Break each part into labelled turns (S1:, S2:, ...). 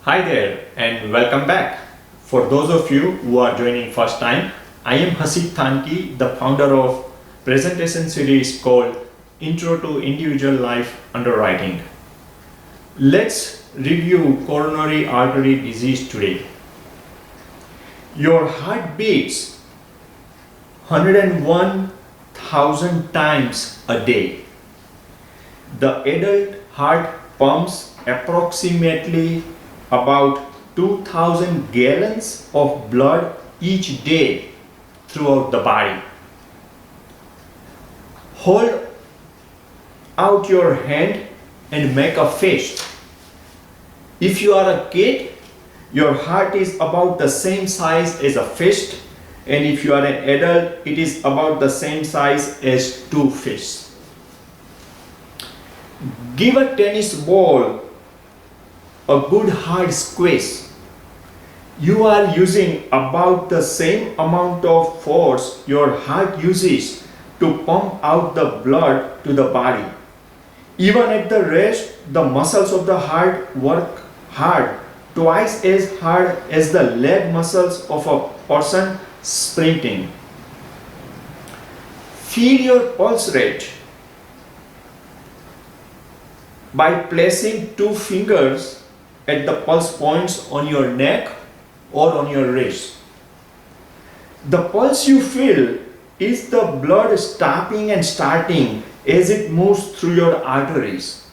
S1: Hi there and welcome back. For those of you who are joining first time, I am Hasid Thanki, the founder of presentation series called Intro to Individual Life Underwriting. Let's review coronary artery disease today. Your heart beats 101,000 times a day. The adult heart pumps approximately about 2,000 gallons of blood each day throughout the body. Hold out your hand and make a fist. If you are a kid, your heart is about the same size as a fist, and if you are an adult, it is about the same size as two fists. Give a tennis ball a good hard squeeze. You are using about the same amount of force your heart uses to pump out the blood to the body. Even at the rest, the muscles of the heart work hard, twice as hard as the leg muscles of a person sprinting. Feel your pulse rate by placing two fingers at the pulse points on your neck or on your wrist. The pulse you feel is the blood stopping and starting as it moves through your arteries.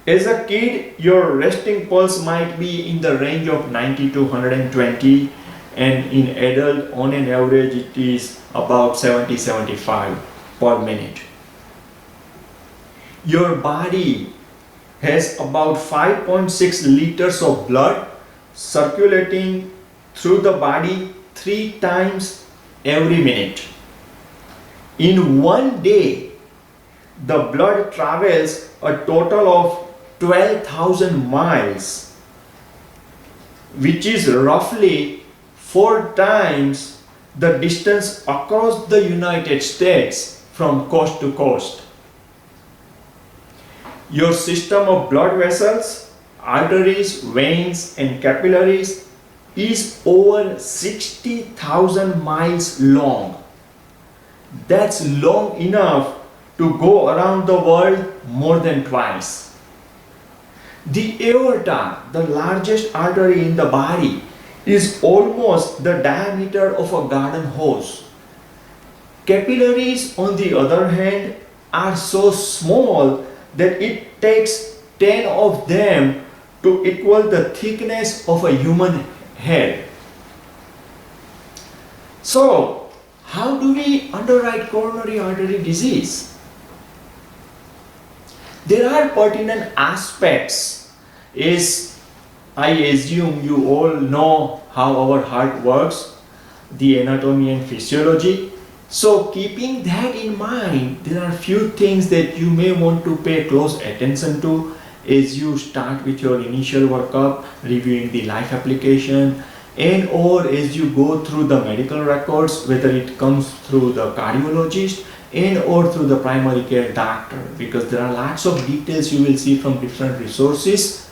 S1: As a kid, your resting pulse might be in the range of 90 to 120, and in adult, on an average, it is about 70-75 per minute. Your body has about 5.6 liters of blood circulating through the body 3 times every minute. In one day, the blood travels a total of 12,000 miles, which is roughly 4 times the distance across the United States from coast to coast. Your system of blood vessels, arteries, veins, and capillaries is over 60,000 miles long. That's long enough to go around the world more than twice. The aorta, the largest artery in the body, is almost the diameter of a garden hose. Capillaries, on the other hand, are so small that it takes 10 of them to equal the thickness of a human head. So, how do we underwrite coronary artery disease? There are pertinent aspects, as I assume you all know how our heart works, the anatomy and physiology. So keeping that in mind, there are few things that you may want to pay close attention to as you start with your initial workup, reviewing the life application, and or as you go through the medical records, whether it comes through the cardiologist and or through the primary care doctor, because there are lots of details you will see from different resources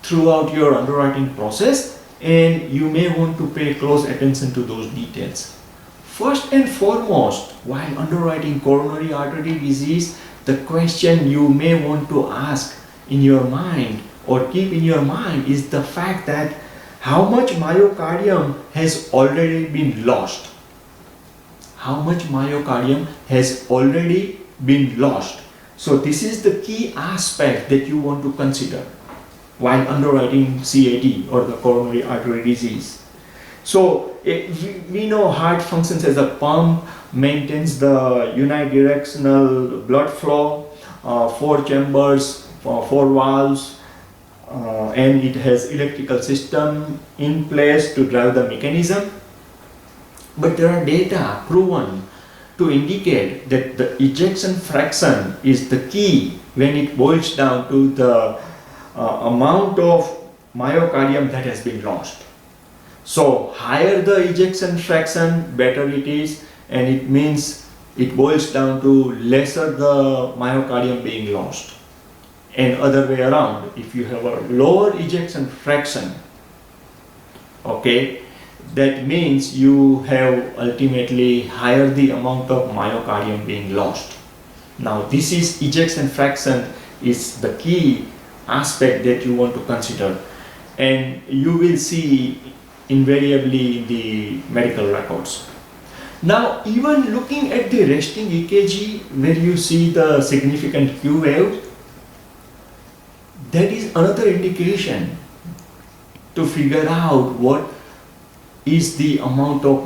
S1: throughout your underwriting process, and you may want to pay close attention to those details. First and foremost, while underwriting coronary artery disease, the question you may want to ask in your mind or keep in your mind is the fact that how much myocardium has already been lost. How much myocardium has already been lost. So this is the key aspect that you want to consider while underwriting CAD or the coronary artery disease. So we know heart functions as a pump, maintains the unidirectional blood flow, 4 chambers, 4 valves, and it has electrical system in place to drive the mechanism. But there are data proven to indicate that the ejection fraction is the key when it boils down to the amount of myocardium that has been lost. So higher the ejection fraction, better it is, and it means it boils down to lesser the myocardium being lost. and other way around. If you have a lower ejection fraction, okay, that means you have ultimately higher the amount of myocardium being lost. Now this is ejection fraction is the key aspect that you want to consider, and you will see invariably in the medical records. Now even looking at the resting EKG where you see the significant Q wave, that is another indication to figure out what is the amount of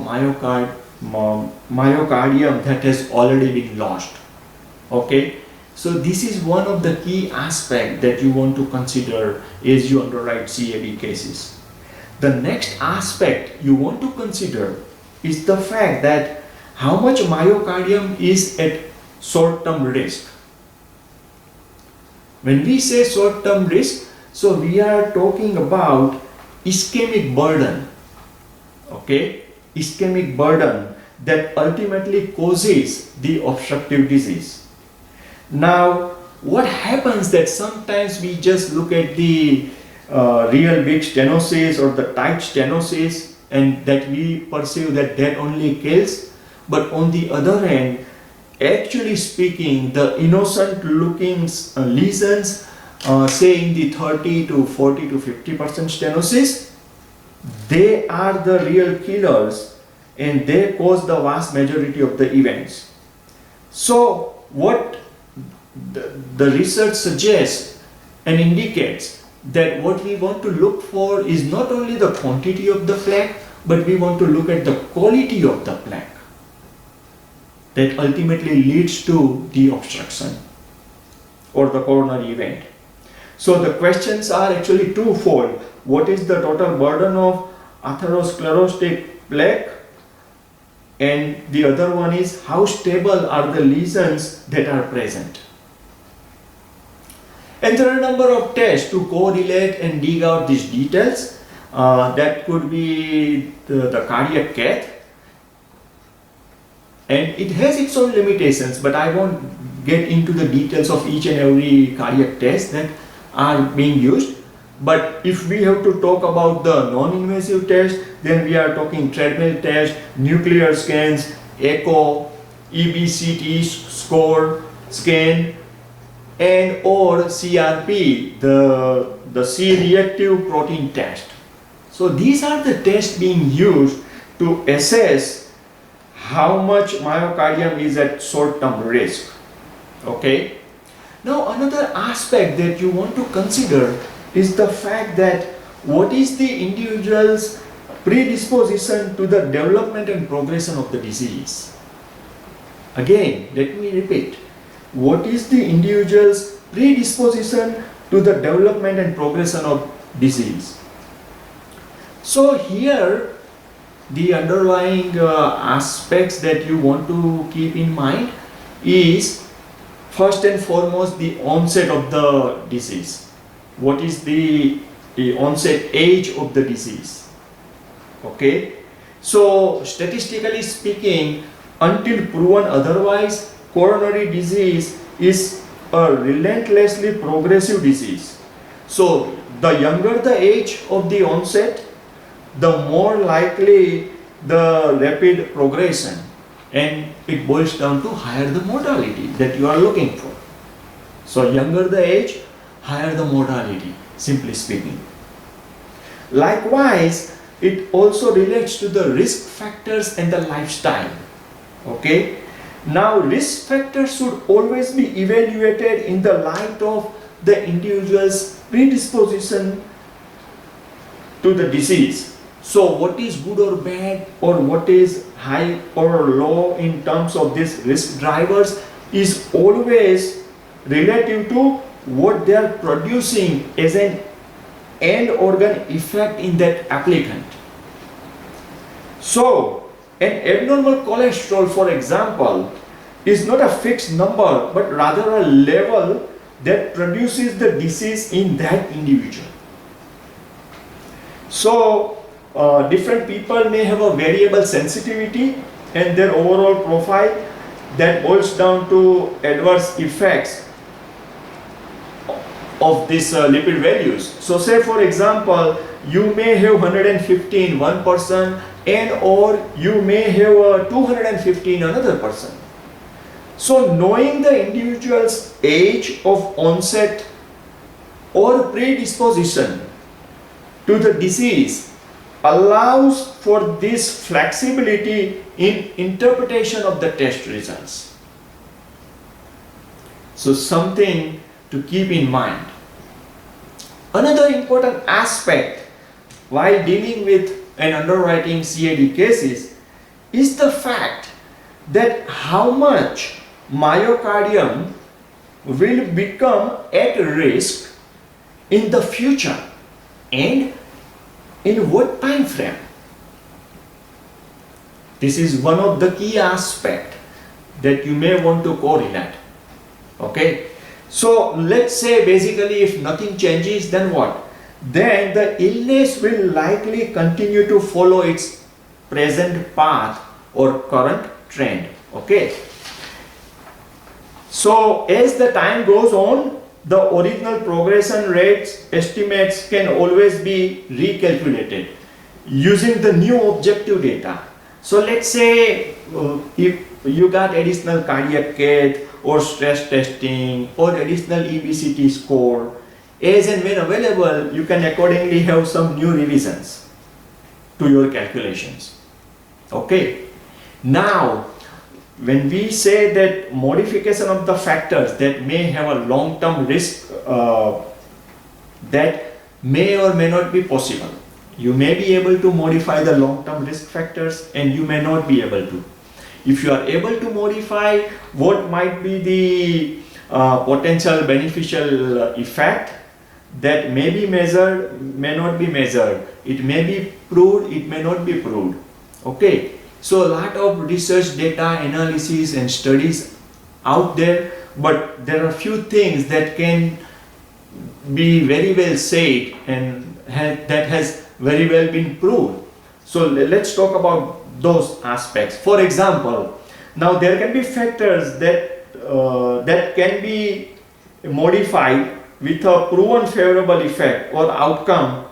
S1: myocardium that has already been lost. Okay, so this is one of the key aspects that you want to consider as you underwrite CAD cases. The next aspect you want to consider is the fact that how much myocardium is at short-term risk. When we say short-term risk, so we are talking about ischemic burden. Okay, ischemic burden that ultimately causes the obstructive disease. Now, what happens that sometimes we just look at the real big stenosis or the tight stenosis and that we perceive that that only kills, but on the other hand, actually speaking, the innocent looking lesions, say in the 30 to 40 to 50% stenosis, they are the real killers and they cause the vast majority of the events. So what the research suggests and indicates that what we want to look for is not only the quantity of the plaque, but we want to look at the quality of the plaque that ultimately leads to the obstruction or the coronary event. So the questions are actually twofold. What is the total burden of atherosclerotic plaque? And the other one is how stable are the lesions that are present? And there are a number of tests to correlate and dig out these details. That could be the cardiac cath. And it has its own limitations, but I won't get into the details of each and every cardiac test that are being used. But if we have to talk about the non-invasive test, then we are talking treadmill test, nuclear scans, echo, EBCT score scan, and or CRP, the C-reactive protein test. So these are the tests being used to assess how much myocardium is at short-term risk. Okay. Now another aspect that you want to consider is the fact that what is the individual's predisposition to the development and progression of the disease. Again, let me repeat. What is the individual's predisposition to the development and progression of disease? So here, the underlying aspects that you want to keep in mind is first and foremost the onset of the disease. What is the onset age of the disease? Okay, so statistically speaking, until proven otherwise, coronary disease is a relentlessly progressive disease. So the younger the age of the onset, the more likely the rapid progression, and it boils down to higher the mortality that you are looking for. So younger the age, higher the mortality, simply speaking. Likewise, it also relates to the risk factors and the lifestyle. Okay. Now, risk factors should always be evaluated in the light of the individual's predisposition to the disease. So, what is good or bad, or what is high or low in terms of these risk drivers is always relative to what they are producing as an end organ effect in that applicant. So, an abnormal cholesterol, for example, is not a fixed number, but rather a level that produces the disease in that individual. So, different people may have a variable sensitivity and their overall profile that boils down to adverse effects of these lipid values. So say for example, you may have 150 in one person, and or you may have 250 in another person. So knowing the individual's age of onset or predisposition to the disease allows for this flexibility in interpretation of the test results. So something to keep in mind. Another important aspect while dealing with an underwriting CAD cases is the fact that how much myocardium will become at risk in the future and in what time frame. This is one of the key aspects that you may want to correlate. Okay, so let's say basically if nothing changes, then what? Then the illness will likely continue to follow its present path or current trend. Okay, so as the time goes on, the original progression rates estimates can always be recalculated using the new objective data. So let's say if you got additional cardiac cath or stress testing or additional EBCT score, as and when available, you can accordingly have some new revisions to your calculations. Okay, now when we say that modification of the factors that may have a long-term risk that may or may not be possible. You may be able to modify the long-term risk factors and you may not be able to. If you are able to modify what might be the potential beneficial effect that may be measured, may not be measured, it may be proved, it may not be proved. Okay, so a lot of research data analysis and studies out there, but there are few things that can be very well said and that has very well been proved. So let's talk about those aspects. For example, now there can be factors that that can be modified with a proven favorable effect or outcome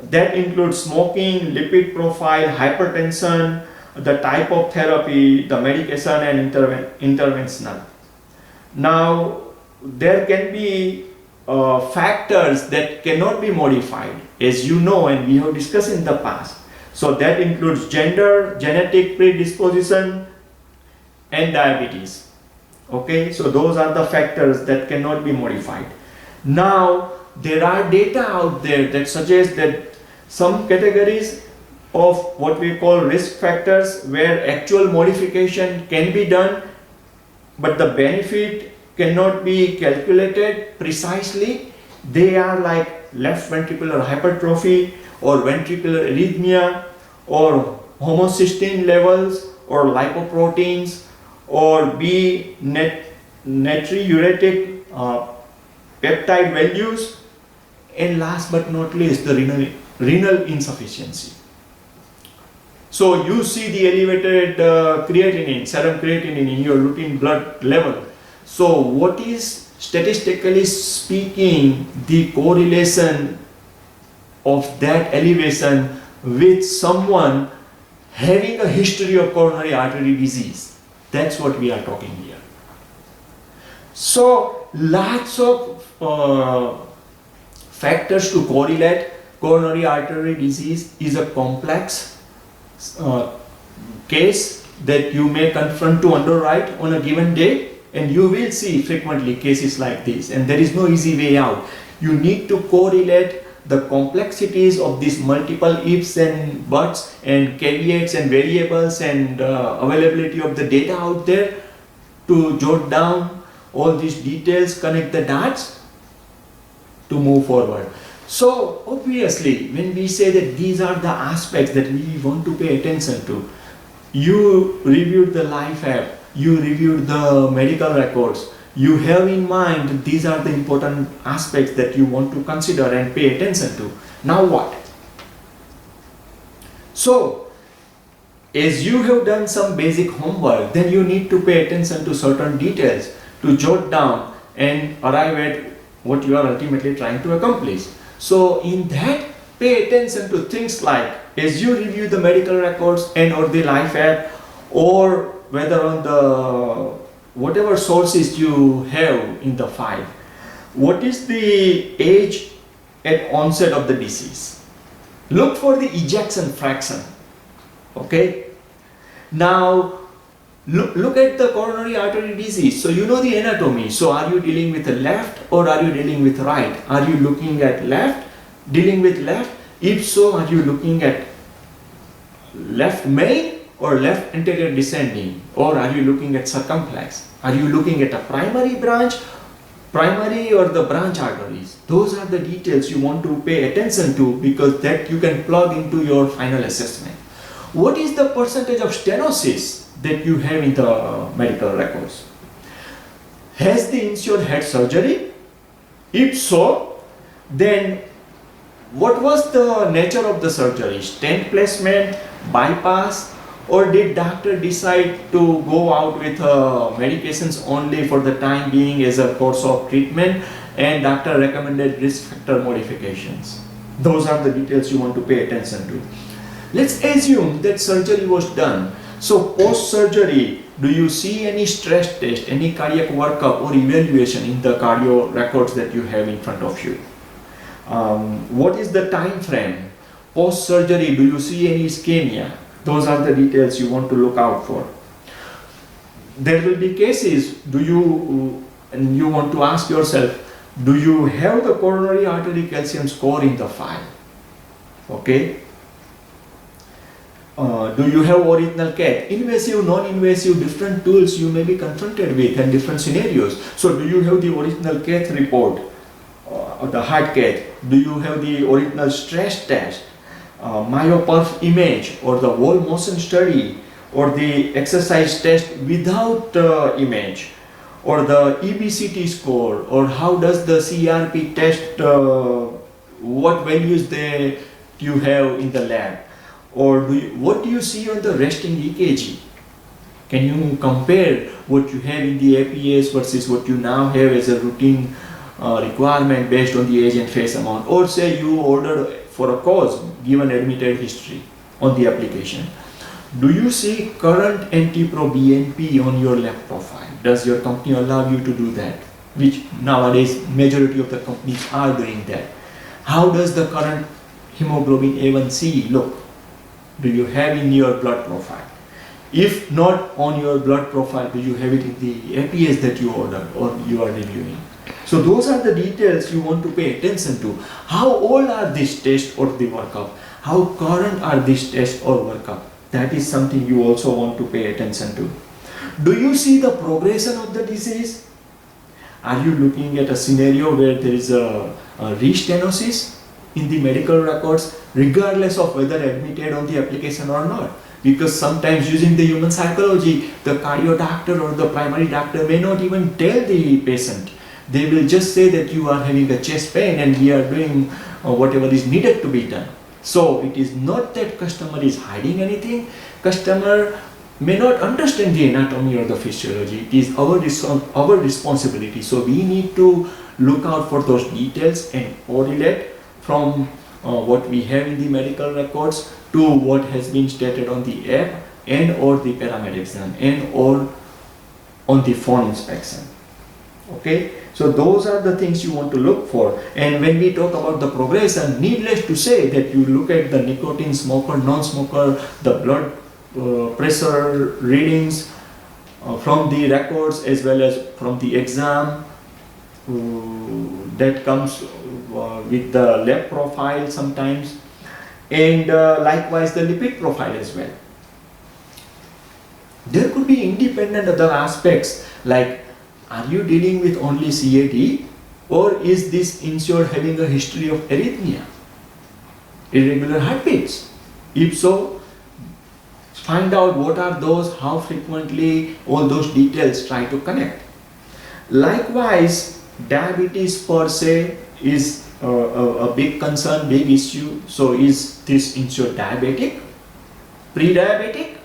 S1: that includes smoking, lipid profile, hypertension, the type of therapy, the medication and interventional. Now there can be factors that cannot be modified, as you know and we have discussed in the past. So that includes gender, genetic predisposition and diabetes. Okay, so those are the factors that cannot be modified. Now there are data out there that suggest that some categories of what we call risk factors where actual modification can be done but the benefit cannot be calculated precisely. They are like left ventricular hypertrophy or ventricular arrhythmia or homocysteine levels or lipoproteins or B natriuretic peptide values, and last but not least the renal insufficiency. So you see the elevated creatinine, serum creatinine in your routine blood level. So what is statistically speaking the correlation of that elevation with someone having a history of coronary artery disease? That's what we are talking here. So lots of factors to correlate. Coronary artery disease is a complex case that you may confront to underwrite on a given day, and you will see frequently cases like this, and there is no easy way out. You need to correlate the complexities of these multiple ifs and buts and caveats and variables and availability of the data out there to jot down all these details, connect the dots to move forward. So obviously when we say that these are the aspects that we want to pay attention to, you reviewed the life app, you reviewed the medical records, you have in mind these are the important aspects that you want to consider and pay attention to. Now what? So as you have done some basic homework, then you need to pay attention to certain details to jot down and arrive at what you are ultimately trying to accomplish. So in that, pay attention to things like, as you review the medical records and or the life app, or whether on the whatever sources you have in the file, what is the age at onset of the disease? Look for the ejection fraction. Okay. Now look at the coronary artery disease. So you know the anatomy. So are you dealing with the left or are you dealing with right? Are you looking at left, dealing with left? If so, are you looking at left main or left anterior descending, or are you looking at circumflex? Are you looking at a primary branch, primary or the branch arteries? Those are the details you want to pay attention to, because that you can plug into your final assessment. What is the percentage of stenosis that you have in the medical records? Has the insured had surgery? If so, then what was the nature of the surgery? Stent placement, bypass, or did doctor decide to go out with medications only for the time being as a course of treatment, and doctor recommended risk factor modifications? Those are the details you want to pay attention to. Let's assume that surgery was done. So post-surgery, do you see any stress test, any cardiac workup or evaluation in the cardio records that you have in front of you? What is the time frame? Post-surgery, do you see any ischemia? Those are the details you want to look out for. There will be cases, and you want to ask yourself, do you have the coronary artery calcium score in the file? Okay. Do you have original cath? Invasive, non-invasive, different tools you may be confronted with and different scenarios. So do you have the original cath report, or the heart cath? Do you have the original stress test, myoperf image, or the wall motion study, or the exercise test without image, or the EBCT score, or how does the CRP test, what values you have in the lab? Or what do you see on the resting EKG? Can you compare what you have in the APS versus what you now have as a routine requirement based on the age and face amount? Or say you ordered for a cause given admitted history on the application. Do you see current anti-pro BNP on your lab profile? Does your company allow you to do that? Which nowadays majority of the companies are doing that. How does the current hemoglobin A1C look? Do you have in your blood profile? If not on your blood profile, do you have it in the APS that you ordered or you are reviewing? So those are the details you want to pay attention to. How old are these tests or the workup? How current are these tests or workup? That is something you also want to pay attention to. Do you see the progression of the disease? Are you looking at a scenario where there is a restenosis in the medical records, regardless of whether admitted on the application or not? Because sometimes using the human psychology, the cardio doctor or the primary doctor may not even tell the patient. They will just say that you are having a chest pain and we are doing whatever is needed to be done. So it is not that customer is hiding anything. Customer may not understand the anatomy or the physiology. It is our responsibility. So we need to look out for those details and correlate from what we have in the medical records to what has been stated on the app and or the paramed exam and or on the phone inspection. Okay, so those are the things you want to look for. And when we talk about the progression, needless to say that you look at the nicotine smoker, non-smoker, the blood pressure readings from the records as well as from the exam that comes with the lab profile sometimes, and likewise the lipid profile as well. There could be independent other aspects like, are you dealing with only CAD, or is this insured having a history of arrhythmia, irregular heartbeats? If so, find out what are those, how frequently, all those details, try to connect. Likewise, diabetes per se is a big concern, big issue. So is this insured diabetic, pre-diabetic?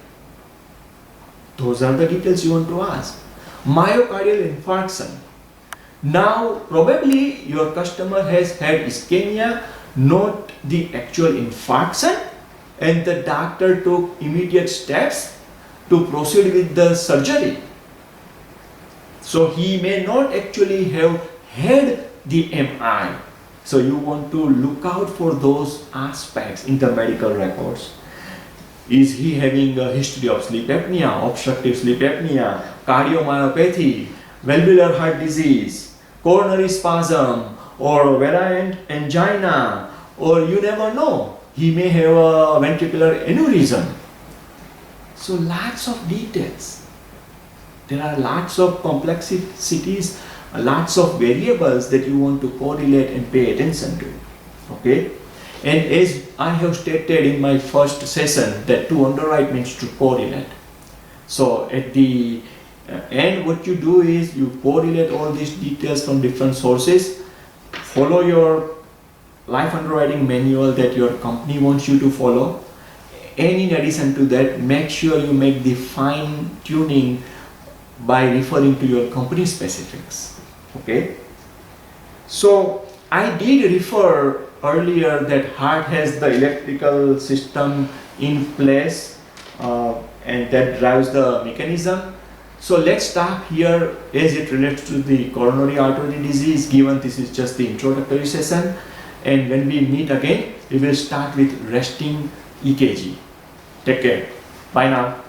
S1: Those are the details you want to ask. Myocardial infarction. Now probably your customer has had ischemia, not the actual infarction, and the doctor took immediate steps to proceed with the surgery. So he may not actually have had the MI. So you want to look out for those aspects in the medical records. Is he having a history of sleep apnea, obstructive sleep apnea, cardiomyopathy, valvular heart disease, coronary spasm, or variant angina, or you never know, he may have a ventricular aneurysm. So lots of details. There are lots of complexities, lots of variables that you want to correlate and pay attention to. Okay? And as I have stated in my first session, that to underwrite means to correlate. So at the end, what you do is you correlate all these details from different sources, follow your life underwriting manual that your company wants you to follow, and in addition to that, make sure you make the fine tuning by referring to your company specifics. Okay? So I did refer earlier that heart has the electrical system in place and that drives the mechanism. So let's stop here as it relates to the coronary artery disease, given this is just the introductory session, and when we meet again we will start with resting EKG. Take care. Bye now.